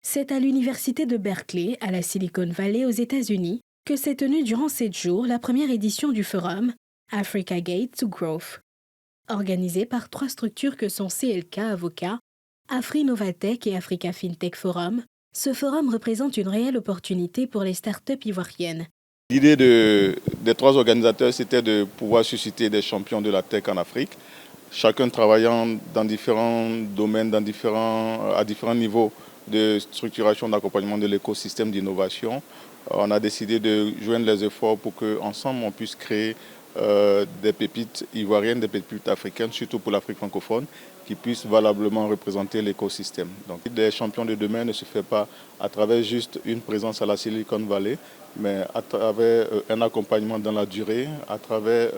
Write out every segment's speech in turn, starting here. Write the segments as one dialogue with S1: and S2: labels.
S1: C'est à l'université de Berkeley, à la Silicon Valley aux États-Unis, que s'est tenue durant 7 jours la première édition du forum Africa Gate to Growth. Organisé par 3 structures que sont CLK Avocat, AfriNovatech et Africa FinTech Forum, ce forum représente une réelle opportunité pour les startups ivoiriennes.
S2: L'idée des 3 organisateurs, c'était de pouvoir susciter des champions de la tech en Afrique, chacun travaillant dans différents domaines, à différents niveaux de structuration d'accompagnement de l'écosystème d'innovation. On a décidé de joindre les efforts pour qu'ensemble on puisse créer des pépites ivoiriennes, des pépites africaines, surtout pour l'Afrique francophone, qui puissent valablement représenter l'écosystème. Donc, des champions de demain ne se fait pas à travers juste une présence à la Silicon Valley, mais à travers un accompagnement dans la durée, à travers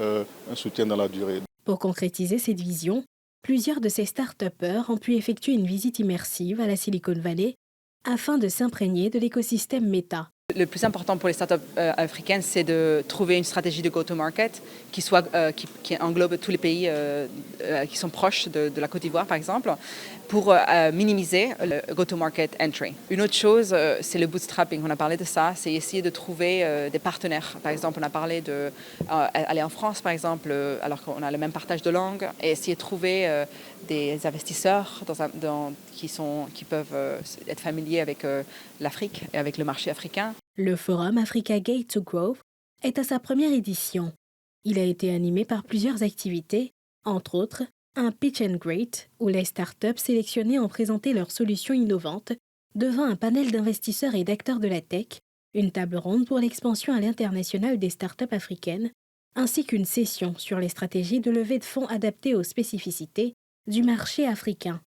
S2: un soutien dans la durée.
S1: Pour concrétiser cette vision, plusieurs de ces start-upers ont pu effectuer une visite immersive à la Silicon Valley afin de s'imprégner de l'écosystème Meta.
S3: Le plus important pour les startups africaines, c'est de trouver une stratégie de go-to-market qui englobe tous les pays qui sont proches de la Côte d'Ivoire, par exemple, pour minimiser le go-to-market entry. Une autre chose, c'est le bootstrapping. On a parlé de ça, c'est essayer de trouver des partenaires. Par exemple, on a parlé d'aller en France, par exemple, alors qu'on a le même partage de langue, et essayer de trouver des investisseurs qui peuvent être familiers avec l'Afrique et avec le marché africain.
S1: Le forum Africa Gate to Growth est à sa première édition. Il a été animé par plusieurs activités, entre autres un Pitch and Great, où les startups sélectionnées ont présenté leurs solutions innovantes devant un panel d'investisseurs et d'acteurs de la tech, une table ronde pour l'expansion à l'international des startups africaines, ainsi qu'une session sur les stratégies de levée de fonds adaptées aux spécificités du marché africain.